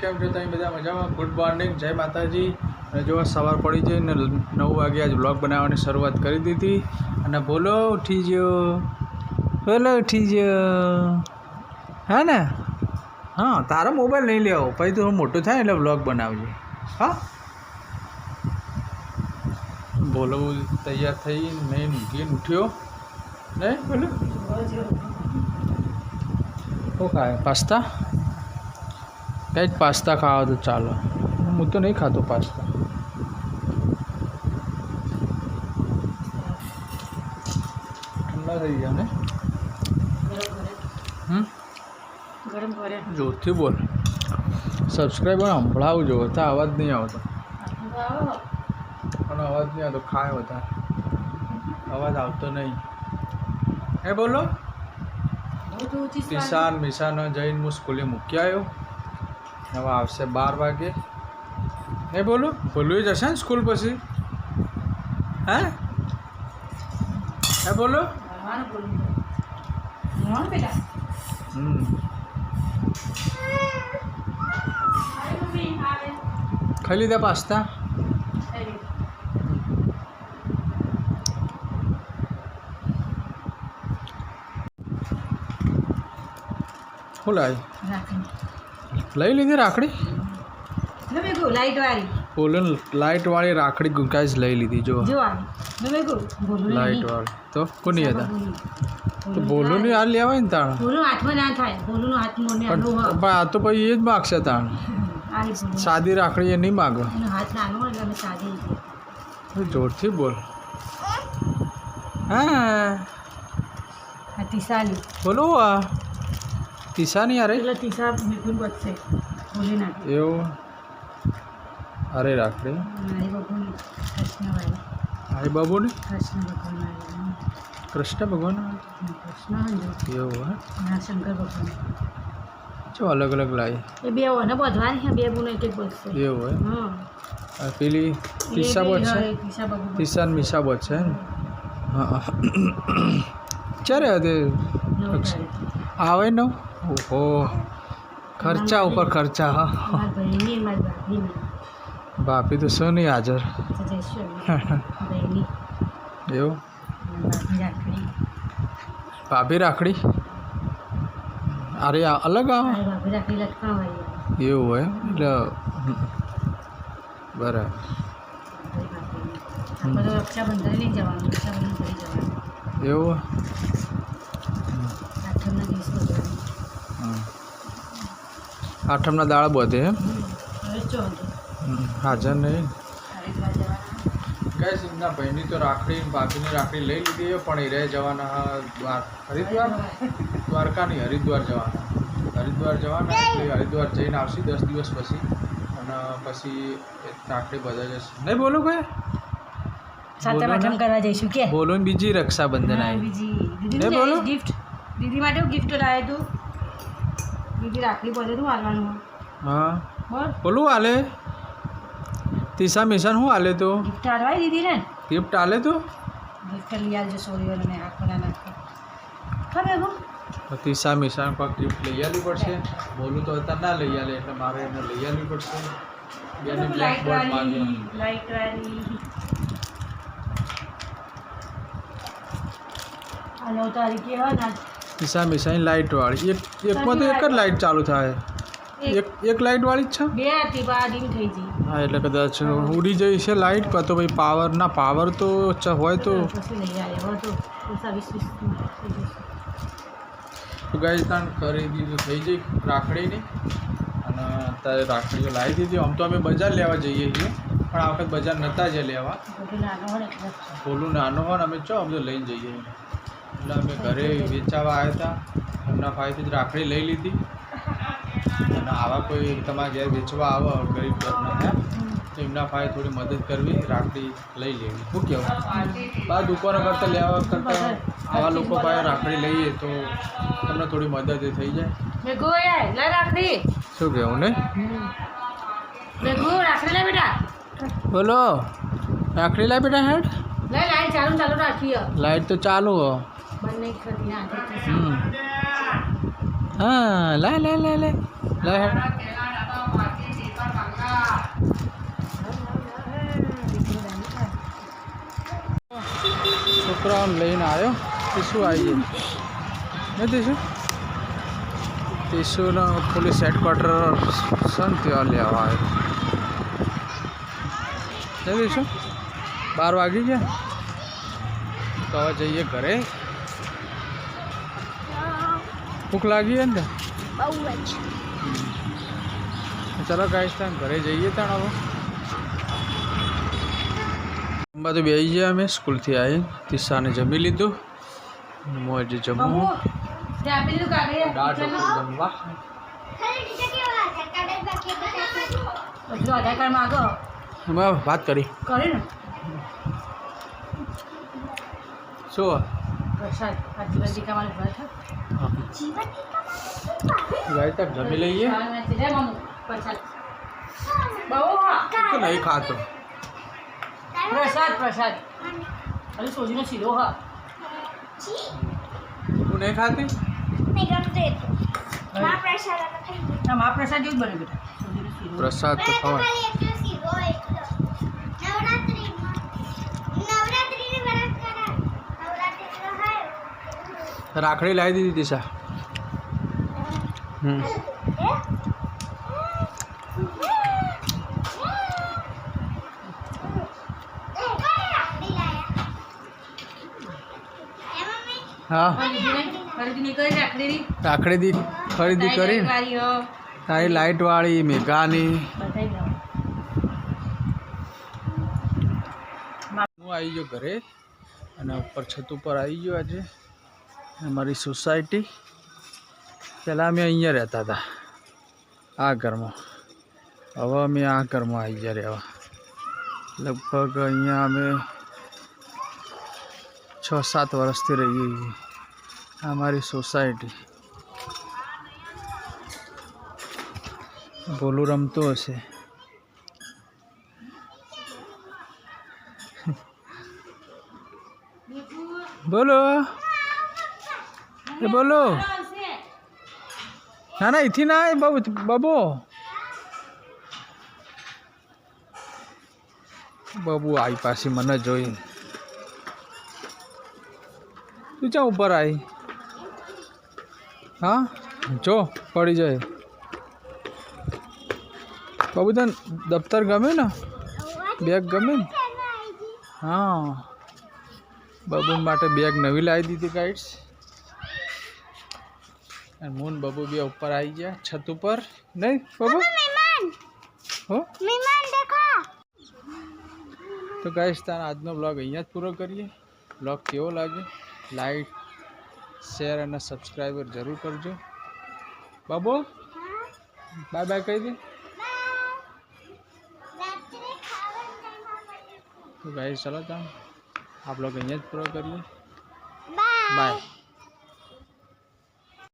કેમ છો તમે બધા મજામાં? ગુડ મોર્નિંગ, જય માતાજી. અને જો સવાર પડી જઈ ને 9 વાગે આજ બ્લોગ બનાવવાની શરૂઆત કરી દીધી. અને બોલો ઉઠી ગયો, બોલો ઉઠી ગયો, હે ને? હા, તારો મોબાઈલ નહીં લેવો, પછી તું મોટો થાય એટલે બ્લોગ બનાવજે. હા, બોલો તૈયાર થઈ નહીં મૂકીને ઉઠ્યો નહીં? બોલો શું ખાય? પાસ્તા? કંઈ જ પાસ્તા ખાવા તો ચાલો. હું તો નહીં ખાતો પાસ્તા. ઠંડા થઈ ગયા ને? જોરથી બોલ. સબસ્ક્રાઈબર સંભળાવું જો, તો અવાજ નહીં આવતો. પણ અવાજ નહીં આવતો, ખાય વધારે અવાજ આવતો નહીં. હે બોલો. કિસાન મિશાન જઈને હું સ્કૂલે મૂકી આવ્યો. હવે આવશે 12 વાગે. હે બોલો. બોલવું જશે ને સ્કૂલ પછી? હે હે બોલો. ખાઈ લીધા પાસ્તા? શું લાવી? લઈ લીધી રાખડી? બોલો લાઇટ વાળી રાખડી ગુંકાઈ જ લઈ લીધી. જો લાઇટ વાળી તો કોની હતા? તો બોલું નહીં હાલ લેવાય ને તાણ. પણ આ તો પછી એ જ માગશે તાણ. સાદી રાખડી એ નહીં માગો. જોરથી બોલ. હા બોલો. આ તીસા નહીં અરે એવું? અરે રાખડી હાય બાબુ ને કૃષ્ણ ભગવાન એવું હે? શંકર ભગવાન જો અલગ અલગ લાવી. એ બે ને બધવાની બે બુને એક એક બોલશે. એવું હે? પેલી તીસા બોટ છે, તીસા ને મીસા બોટ છે. હા ક્યારે હતી? આવે ને? ઓહો, ખર્ચા ઉપર ખર્ચા. હા, બાપી તો શું નહીં હાજર. એવું? ભાભી રાખડી અરે અલગ આવે એવું હોય એટલે બરાબર. એવું આઠમના દાળ બધે એમ હાજર નહીં. કઈ સિંગના ભાઈની તો રાખડી ભાભીની રાખડી લઈ લીધી પણ એ રહે જવાના હરિદ્વાર, દ્વારકા નહીં હરિદ્વાર જવાના. એટલે હરિદ્વાર જઈને આવશે 10 દિવસ પછી. અને પછી રાખડી બધા જશે. નહીં બોલો કઈ કરવા જઈશું કે બોલો ને. બીજી રક્ષાબંધન આવી. બોલો ગિફ્ટ દીદી માટે ગિફ્ટ લાવે તું. દીદી રાખડી બધે તું હાલવાનું. હા બોલું હાલે. તીસા મિશન શું હાલે? તો ગિફ્ટ હાલવાય દીદી ને. ગિફ્ટ હાલે તો ગિફ્ટ લઈ આવજો સોરીઓને ને આખોના નાખે ખબર હું. તીસા મિશન પર ગિફ્ટ લઈ આવવી પડશે. બોલું તો અત્યારે ના લઈ આવે એટલે મારે એને લઈ આવવી પડશે. બેની બ્લેકબોર્ડ માંગે લાઈટ વાળી. આ 9 તારીખે હોય ને તીસા મિશન લાઇટ વાળી. એકમાં તો એક જ લાઇટ ચાલુ થાય. એક લાઇટ વાળી જ છે. બે હતી બાદીમ થઈ ગઈ. હા એટલે કદાચ ઉડી જઈ છે લાઇટ. કાં તો ભાઈ પાવર ના પાવર તો હોય તો પછી લઈ આવ્યો તો 20 ગાય તાણ ખરીદી તો થઈ જઈ રાખડીની. અને અત્યારે રાખડીઓ લાવી દીધી. આમ તો અમે બજાર લેવા જઈએ છીએ પણ આ વખત બજાર નહોતા જ લેવા. બોલું નાનો હોય ને અમે બધું લઈને જઈએ. એટલે અમે ઘરે વેચાવા આવ્યા હતા. એમના ભાઈથી જ રાખડી લઈ લીધી. અને આવા કોઈ તમારા ઘેર વેચવા આવે ગરીબ ઘરના તો એમના ભાઈ થોડી મદદ કરવી, રાખડી લઈ લેવી. શું કહેવું? બહાર દુકાનો કરતાં લેવા કરતાં આવા લોકો પાસે રાખડી લઈએ તો તમને થોડી મદદ થઈ જાય. રાખડી શું કહેવું ને? રાખડી લે બેટા. બોલો રાખડી લાય બેટા. હેડ લાઈટ ચાલુ રાખીએ. લાઈટ તો ચાલુ હો. બંને ખરી હા લાય હેડ. છોકરાઓને લઈને આવ્યો. ટીસુ આવી ગઈ નથી શું ટીસુનો પોલીસ હેડક્વાર્ટર છે ને ત્યાં લેવા આવ્યો. જલ્દી શું 12 વાગી ગયા તો હવે જઈએ ઘરે. ભૂખ લાગી છે ને ચાલો ગાઈસ ત્યાં ઘરે જઈએ. ત્યાં હવે જમવા તો બેસી ગયા. અમે સ્કૂલથી આવી તીસાને જમી લીધું. મોજ જમવું દાળ જમવા. આધાર કાર્ડ માગો એમાં વાત કરી કરે ને શું પ્રસાદ આ જીવન મારી ઘર છે ગાય તક જમી લઈએ. પ્રસાદ બહુ હા તો નહીં ખાતો. પ્રસાદ અરે સોજીનો શીરો હા તું નહીં ખાતી. મહાપ્રસાદ જેવું જ બને બેટા સોજીનો શીરો પ્રસાદ તો ખવાય. રાખડી લાવી દીધી દિશા. હા રાખડી ખરીદી કરી તારી લાઇટ વાળી મેઘાની. હું આવી ગયો ઘરે અને ઉપર છત ઉપર આવી ગયો. આજે અમારી સોસાયટી. પહેલાં અમે અહીંયા રહેતા હતા આ ઘરમાં. હવે અમે આ ઘરમાં આવી ગયા રહેવા. લગભગ અહીંયા અમે 6-7 વર્ષથી રહીએ છીએ. અમારી સોસાયટી. ભોલું રમતો હશે. બોલો એ બોલો. ના ના અહીંથી ના બબો બબુ આવી પાછી મને જોઈ. તું ચા ઉપર આવી. હા જો પડી જાય. બાબુ તને દફતર ગમે ને બેગ ગમે ને. હા બબુ માટે બેગ નવી લાવી દીધી ગાઈડ્સ. અને મૂન બબુ બે ઉપર આવી ગયા છત ઉપર. નહીં બબુ હો તો ગાઈસ તાર આજનો બ્લોગ અહીંયા જ પૂરો કરીએ. બ્લોગ કેવો લાગે લાઈક શેર અને સબસ્ક્રાઈબર જરૂર કરજો. બાબુ બાય બાય કહી દે. તો ગાઈસ ચલો તાર આ બ્લોગ અહીંયા જ પૂરો કરીએ. બાય.